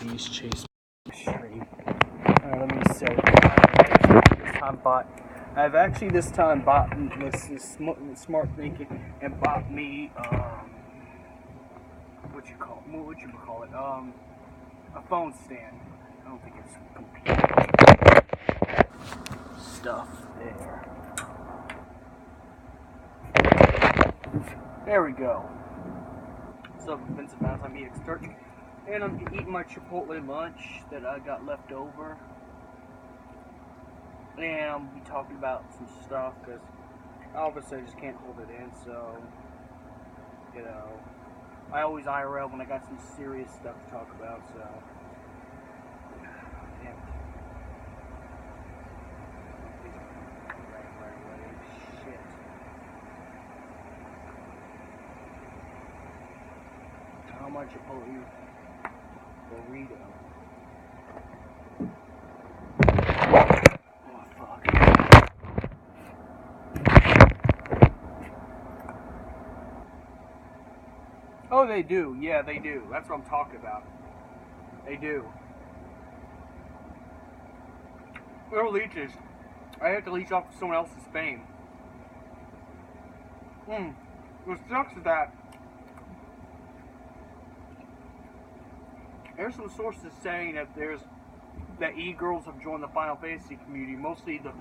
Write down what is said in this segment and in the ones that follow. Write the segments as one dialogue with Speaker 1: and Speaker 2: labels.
Speaker 1: bees chase stream. Let me set it. This time I've actually this time bought this smart thinking and bought me what you call it a phone stand. I don't think it's computer stuff there. There we go. So Vincent Mouse, I'm eating turkey, and I'm eating my Chipotle lunch that I got left over. And I'll be talking about some stuff because obviously I just can't hold it in. So I always IRL when I got some serious stuff to talk about. So damn it. Shit. How much Chipotle burrito? Oh fuck. Oh, they do. Yeah, they do. That's what I'm talking about. They do. They're leeches. I have to leech off someone else's fame. What sucks is that there's some sources saying that e-girls have joined the Final Fantasy community, mostly the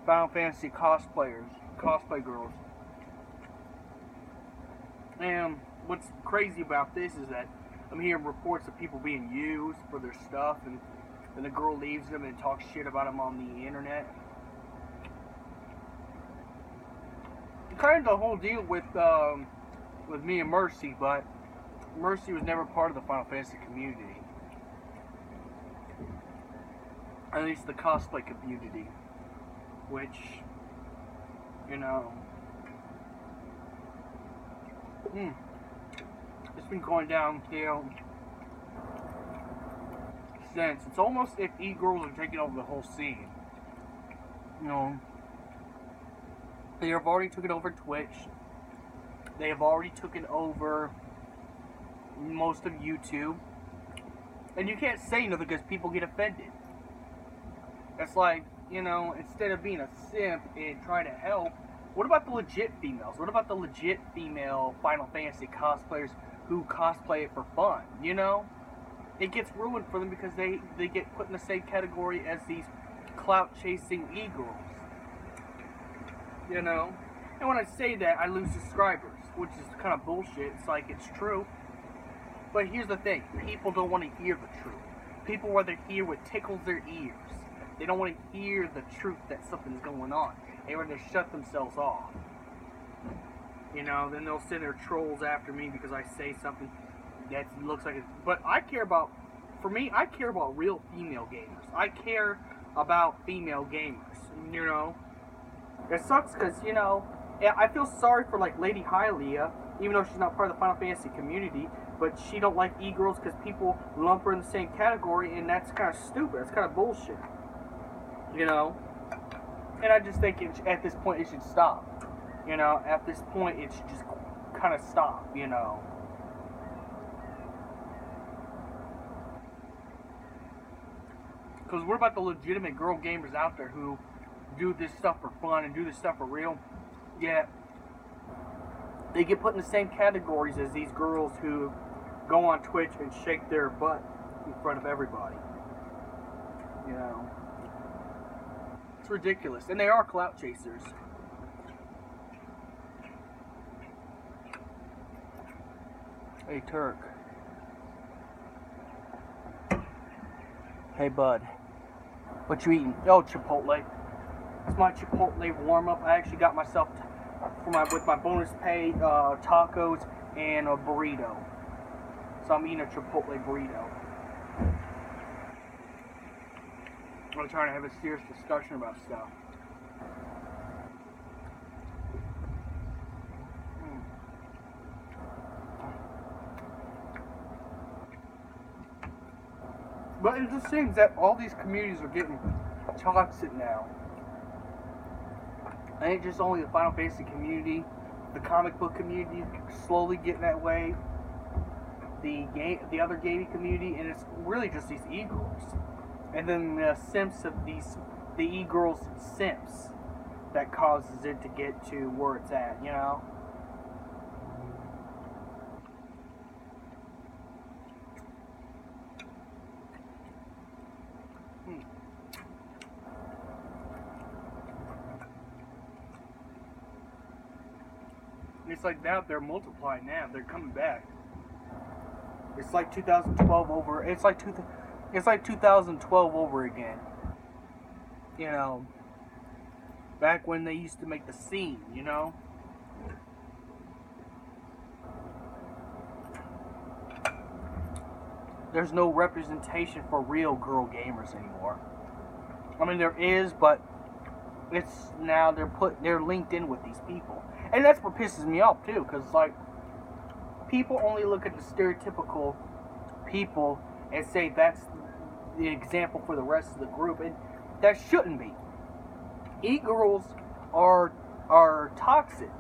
Speaker 1: Final Fantasy cosplay girls. And what's crazy about this is that I'm hearing reports of people being used for their stuff, and then the girl leaves them and talks shit about them on the internet. Kind of the whole deal with me and Mercy, but Mercy was never part of the Final Fantasy community. At least the cosplay community. Which, it's been going downhill since. It's almost if e-girls are taking over the whole scene. They have already taken over Twitch. They have already taken over most of YouTube. And you can't say nothing because people get offended. It's like, instead of being a simp and trying to help, what about the legit females? What about the legit female Final Fantasy cosplayers who cosplay it for fun, It gets ruined for them because they get put in the same category as these clout-chasing e-girls. And when I say that, I lose subscribers, which is kind of bullshit. It's like, it's true. But here's the thing. People don't want to hear the truth. People rather hear what tickles their ears. They don't want to hear the truth that something's going on. They rather shut themselves off. Then they'll send their trolls after me because I say something that looks like it. But I care about real female gamers. I care about female gamers, It sucks because, I feel sorry for, Lady Hylia, even though she's not part of the Final Fantasy community, but she don't like e-girls because people lump her in the same category, and that's kind of stupid. That's kind of bullshit. And I just think at this point it should stop. At this point it should just kind of stop, Because what about the legitimate girl gamers out there who do this stuff for fun and do this stuff for real? Yet they get put in the same categories as these girls who go on Twitch and shake their butt in front of everybody. It's ridiculous. And they are clout chasers. Hey, Turk. Hey, bud. What you eating? Oh, Chipotle. It's my Chipotle warm-up. I actually got myself with my bonus pay tacos and a burrito. So I'm eating a Chipotle burrito. I'm trying to have a serious discussion about stuff. But it just seems that all these communities are getting toxic now. It ain't just only the Final Fantasy community. The comic book community is slowly getting that way. the other gaming community, and it's really just these e-girls, and then the simps of the e-girls simps that causes it to get to where it's at, you know. It's like now they're multiplying now. They're coming back. It's like 2012 over. It's like 2012 over again. You know, back when they used to make the scene. You know. There's no representation for real girl gamers anymore. I mean, there is, but it's now they're linked in with these people. And that's what pisses me off too, because like people only look at the stereotypical people and say that's the example for the rest of the group, and that shouldn't be. E-girls are toxic.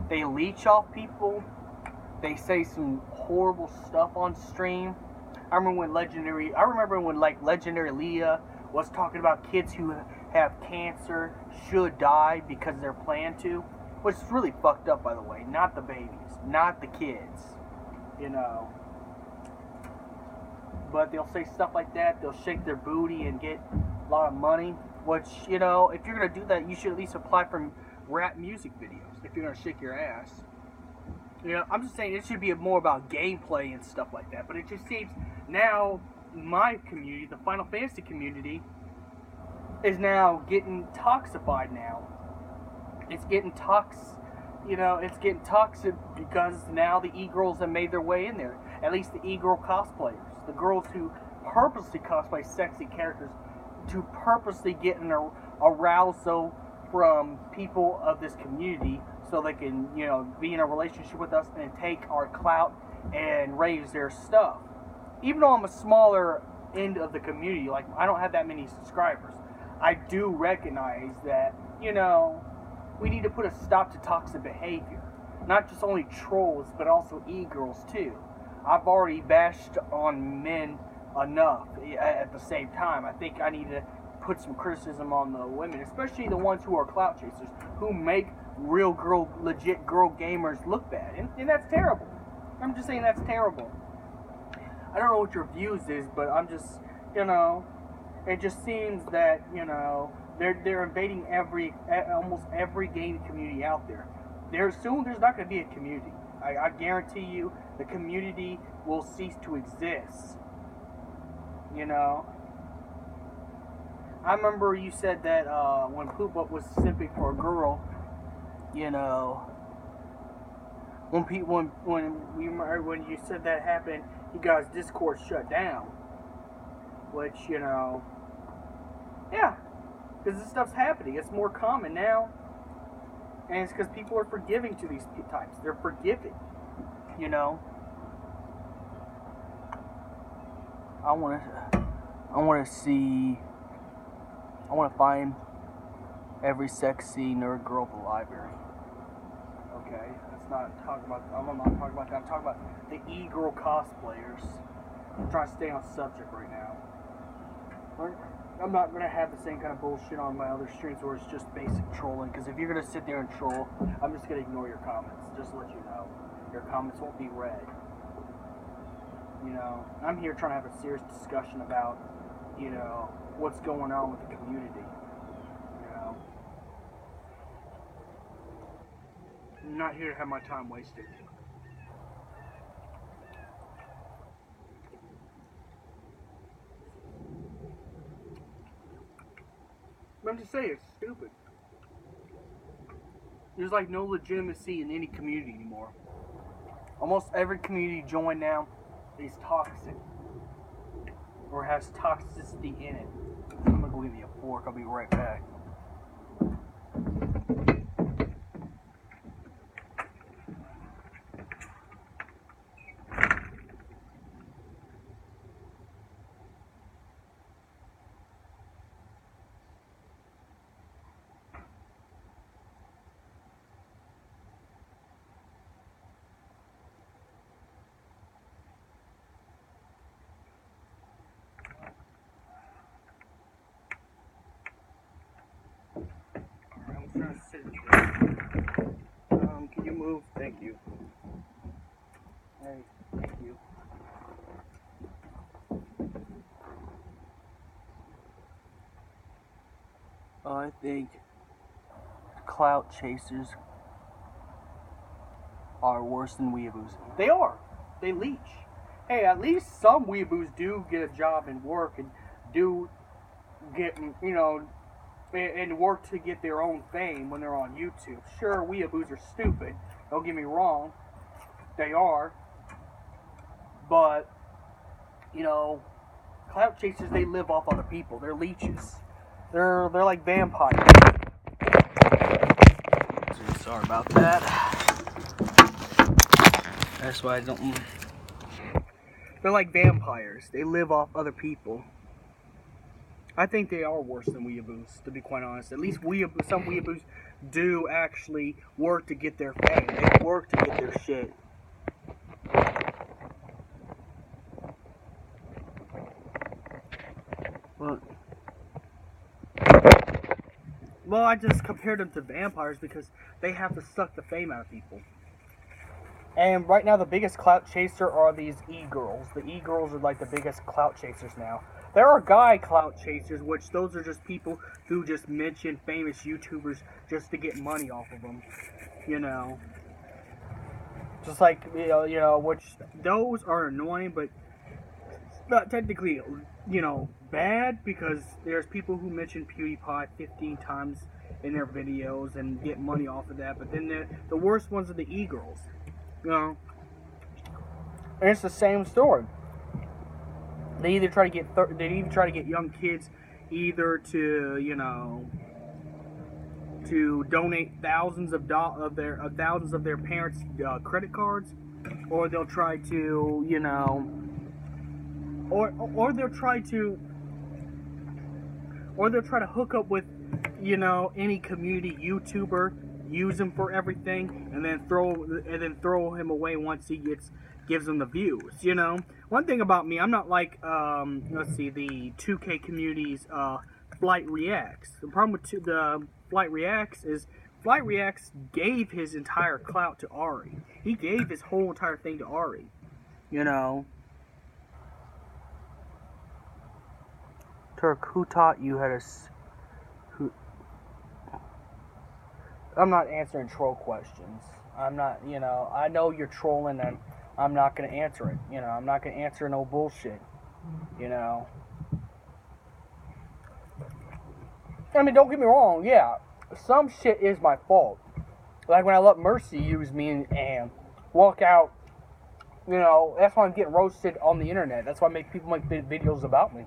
Speaker 1: They leech off people. They say some horrible stuff on stream. I remember when Legendary Leah was talking about kids who have cancer should die because they're planned to. Which is really fucked up, by the way. Not the babies. Not the kids. You know. But they'll say stuff like that. They'll shake their booty and get a lot of money. Which, you know, if you're going to do that, you should at least apply for rap music videos. If you're going to shake your ass. You know, I'm just saying it should be more about gameplay and stuff like that. But it just seems now my community, the Final Fantasy community, is now getting toxified now. It's getting it's getting toxic because now the e-girls have made their way in there. At least the e-girl cosplayers. The girls who purposely cosplay sexy characters to purposely get an arousal from people of this community so they can, you know, be in a relationship with us and take our clout and raise their stuff. Even though I'm a smaller end of the community, like I don't have that many subscribers, I do recognize that, you know, we need to put a stop to toxic behavior. Not just only trolls, but also e-girls too. I've already bashed on men enough at the same time. I think I need to put some criticism on the women, especially the ones who are clout chasers, who make real legit girl gamers look bad. And that's terrible. I'm just saying that's terrible. I don't know what your views is, but I'm just, you know, it just seems that, you know, they're invading almost every gaming community out there. There's not going to be a community. I guarantee you, the community will cease to exist. You know. I remember you said that when Poop Up was simping for a girl, you know, when you said that happened, you guys' Discord shut down. Which, you know, yeah. Because this stuff's happening. It's more common now. And it's because people are forgiving to these types. They're forgiving. You know? I want to find every sexy nerd girl at the library. Okay? I'm not talking about that. I'm talking about the e-girl cosplayers. I'm trying to stay on subject right now. I'm not going to have the same kind of bullshit on my other streams where it's just basic trolling, because if you're going to sit there and troll, I'm just going to ignore your comments, just to let you know. Your comments won't be read. You know, I'm here trying to have a serious discussion about, you know, what's going on with the community. You know. I'm not here to have my time wasted. I'm just saying, it's stupid. There's like no legitimacy in any community anymore. Almost every community joined now is toxic. Or has toxicity in it. I'm gonna go get me a fork, I'll be right back. Thank you. Hey, thank you. I think clout chasers are worse than weeaboos. They are. They leech. Hey, at least some weeaboos do get a job and work and do get, and work to get their own fame when they're on YouTube. Sure, weeaboos are stupid. Don't get me wrong. They are. But, clout chasers, they live off other people. They're leeches. They're like vampires. Sorry about that. That's why I don't. They're like vampires. They live off other people. I think they are worse than weeaboos, to be quite honest. At least some weeaboos do actually work to get their fame. They work to get their shit. Well, I just compared them to vampires because they have to suck the fame out of people. And right now, the biggest clout chaser are these e-girls. The e-girls are like the biggest clout chasers now. There are guy clout chasers, which those are just people who just mention famous YouTubers just to get money off of them. Just like, which those are annoying, but not technically, bad, because there's people who mention PewDiePie 15 times in their videos and get money off of that. But then the worst ones are the e-girls. And it's the same story. They either try to get young kids either to to donate thousands of their parents' credit cards, or they'll try to or they'll try to hook up with any community YouTuber, use him for everything, and then throw him away once he gives them the views. One thing about me, I'm not like the 2K community's Flight Reacts. The problem with the Flight Reacts is Flight Reacts gave his entire clout to Ari. He gave his whole entire thing to Ari. Turk, who taught you how to? I'm not answering troll questions. I'm not, I know you're trolling, and I'm not going to answer it. I'm not going to answer no bullshit. I mean, don't get me wrong, yeah. Some shit is my fault. Like when I let Mercy use me and walk out, that's why I'm getting roasted on the internet. That's why people make videos about me.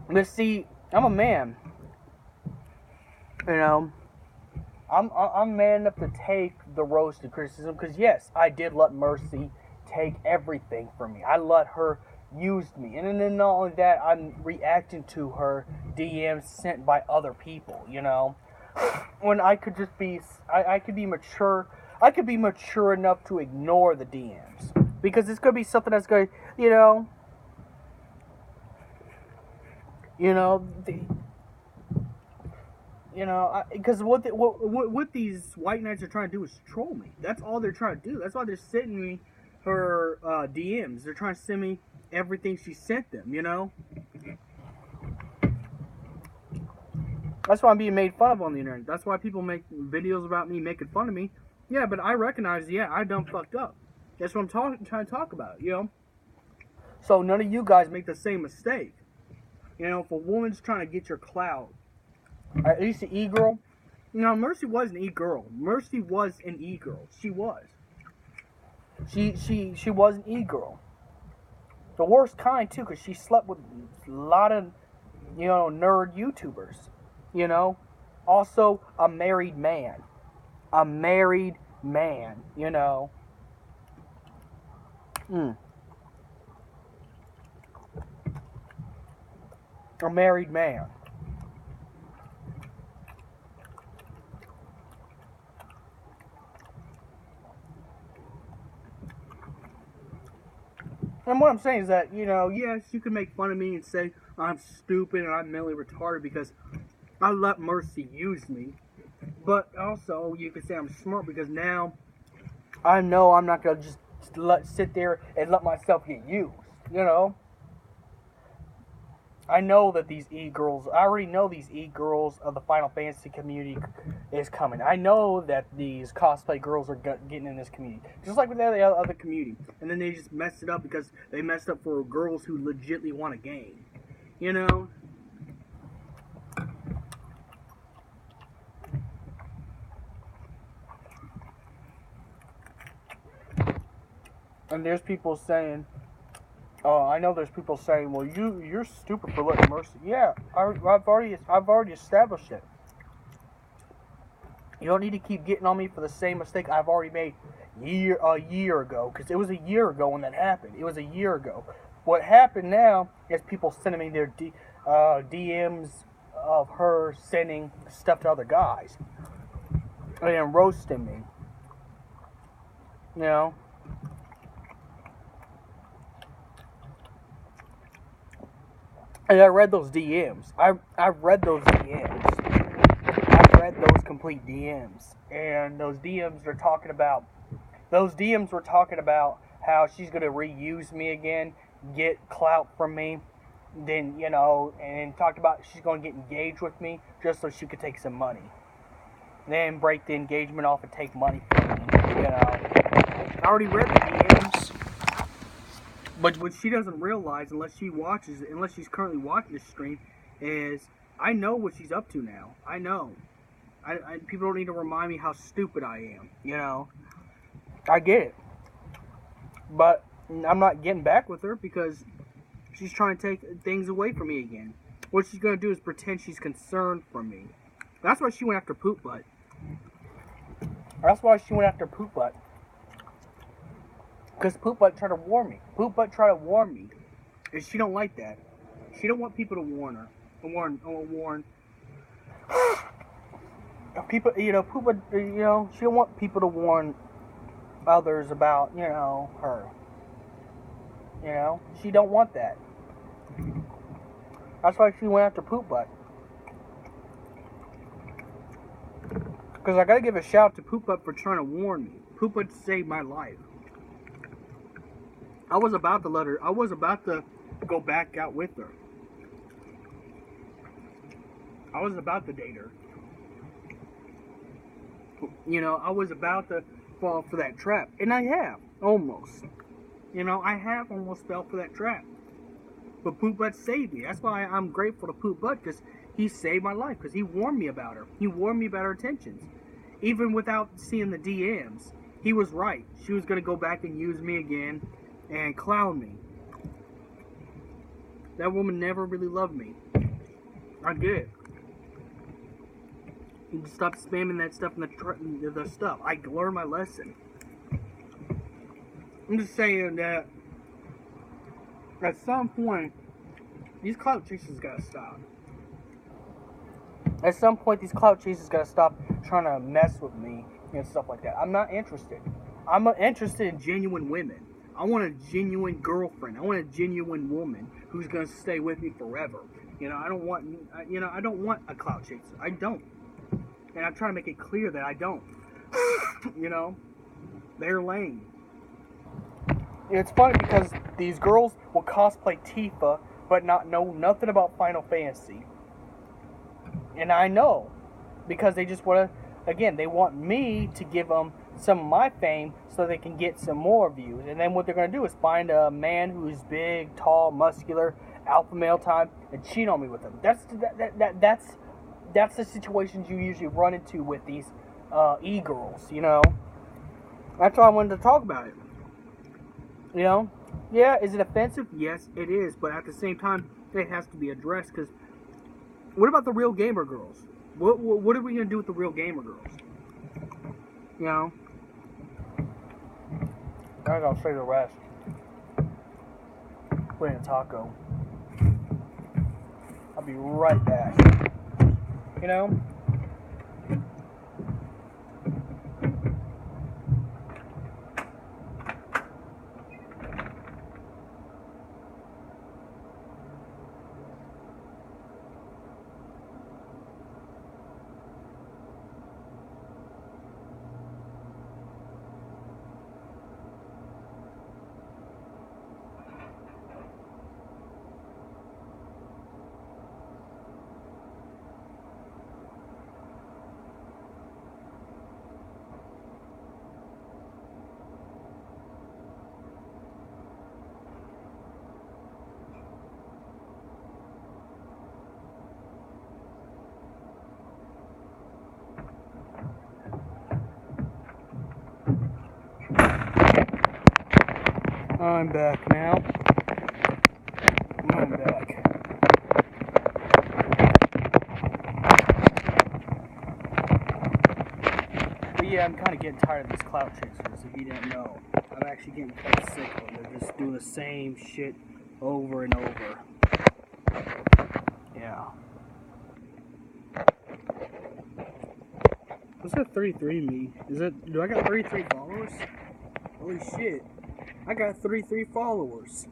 Speaker 1: But see, I'm a man. I'm man enough to take the roasted criticism, because yes, I did let Mercy take everything from me. I let her use me, and then not only that, I'm reacting to her DMs sent by other people. When I could just be, I could be mature. I could be mature enough to ignore the DMs, because it's gonna be something that's going, because what these white knights are trying to do is troll me. That's all they're trying to do. That's why they're sending me her DMs. They're trying to send me everything she sent them, That's why I'm being made fun of on the internet. That's why people make videos about me making fun of me. Yeah, but I recognize, I done fucked up. That's what I'm trying to talk about, So none of you guys make the same mistake. If a woman's trying to get your clout, at least the e-girl. Mercy was an e-girl. Mercy was an e-girl. She was. She was an e-girl. The worst kind too, because she slept with a lot of nerd YouTubers. Also a married man. A married man. A married man. And what I'm saying is that, yes, you can make fun of me and say I'm stupid and I'm mentally retarded because I let Mercy use me. But also, you can say I'm smart because now I know I'm not gonna just sit there and let myself get used. You know. I know that these e-girls, I already know these e-girls of the Final Fantasy community is coming. I know that these cosplay girls are getting in this community. Just like with the other community. And then they just messed it up because they messed up for girls who legitimately want a game. You know? And there's people saying, I know there's people saying, well, you're stupid for letting Mercy. Yeah, I've already established it. You don't need to keep getting on me for the same mistake I've already made a year ago. Because it was a year ago when that happened. It was a year ago. What happened now is people sending me their DMs of her sending stuff to other guys. And roasting me. You know? And I read those DMs. I read those DMs. I read those complete DMs. And those DMs are talking about... Those DMs were talking about how she's going to reuse me again, get clout from me, then, you know, and talked about she's going to get engaged with me just so she could take some money. Then break the engagement off and take money from me, you know. I already read the DMs. But what she doesn't realize, unless she's currently watching this stream, is I know what she's up to now. I know. People don't need to remind me how stupid I am, you know. I get it. But I'm not getting back with her because she's trying to take things away from me again. What she's going to do is pretend she's concerned for me. That's why she went after Poop Butt. That's why she went after Poop Butt. Because Poop Butt tried to warn me. Poop Butt tried to warn me. And she don't like that. She don't want people to warn her. Warn. People, you know, Poop Butt, you know, she don't want people to warn others about, you know, her. You know? She don't want that. That's why she went after Poop Butt. Because I gotta give a shout out to Poop Butt for trying to warn me. Poop Butt saved my life. I was about to go back out with her. I was about to date her. You know, I was about to fall for that trap. And I have, almost. You know, I have almost fell for that trap. But Poop Butt saved me. That's why I'm grateful to Poop Butt, because he saved my life. Because he warned me about her. He warned me about her intentions. Even without seeing the DMs. He was right. She was going to go back and use me again and clown me. That woman never really loved me. I get it. You can stop spamming that stuff in the stuff. I learned my lesson. I'm just saying that at some point, these clout chasers gotta stop. At some point, these clout chasers gotta stop trying to mess with me and stuff like that. I'm not interested. I'm interested in genuine women. I want a genuine girlfriend. I want a genuine woman who's gonna stay with me forever. You know, I don't want a clout chaser. I don't. And I'm trying to make it clear that I don't. You know, they're lame. It's funny because these girls will cosplay Tifa, but not know nothing about Final Fantasy. And I know, because they just want to, again, they want me to give them some of my fame so they can get some more views. And then what they're going to do is find a man who's big, tall, muscular, alpha male type, and cheat on me with him. That's the situations you usually run into with these e-girls, you know. That's why I wanted to talk about it. You know? Yeah, is it offensive? Yes, it is. But at the same time, it has to be addressed. Because what about the real gamer girls? What are we going to do with the real gamer girls? You know? I gotta say the rest. Put in a taco. I'll be right back. You know? I'm back now. I'm back. But yeah, I'm kind of getting tired of these clout chasers, if you didn't know. I'm actually getting quite sick of them. They're just doing the same shit over and over. Yeah. What's that 33 me? Do I got 33 followers? Holy shit. I got 33 followers.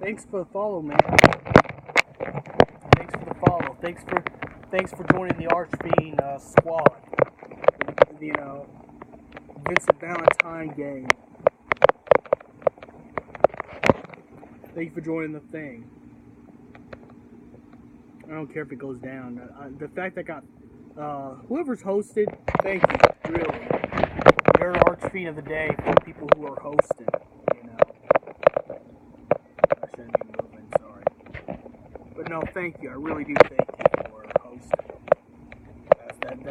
Speaker 1: Thanks for the follow, man. Thanks for the follow. Thanks for joining the Archfiend squad. You know, Vincent Valentine gang. Thank you for joining the thing. I don't care if it goes down. The fact I got whoever's hosted, thank you. Really, you're an Archfiend of the day for people who are hosted. You know, I shouldn't be moving. Sorry, but no, thank you. I really do thank you for hosting.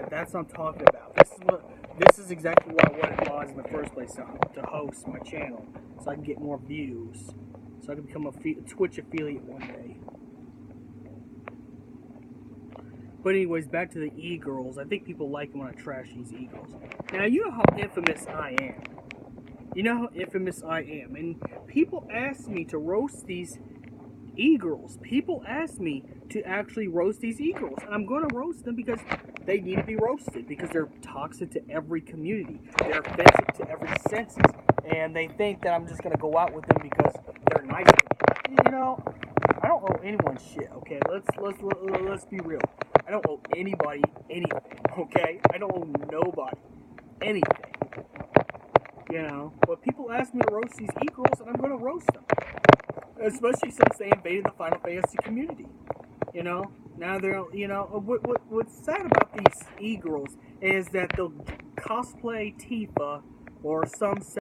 Speaker 1: That's what I'm talking about. This is exactly what I wanted mods in the first place, to host my channel, so I can get more views, so I can become a Twitch affiliate one day. But anyways, back to the e-girls. I think people like when I trash these e-girls. Now, you know how infamous I am. You know how infamous I am. And people ask me to roast these e-girls. People ask me to actually roast these e-girls. And I'm going to roast them because they need to be roasted. Because they're toxic to every community. They're offensive to every senses. And they think that I'm just going to go out with them because they're nice to me. You know, I don't owe anyone shit, okay? Let's be real. I don't owe anybody anything, okay? I don't owe nobody anything. You know? But people ask me to roast these e-girls, and I'm going to roast them. Especially since they invaded the Final Fantasy community. You know? Now they're, you know, what's sad about these e-girls is that they'll cosplay Tifa or some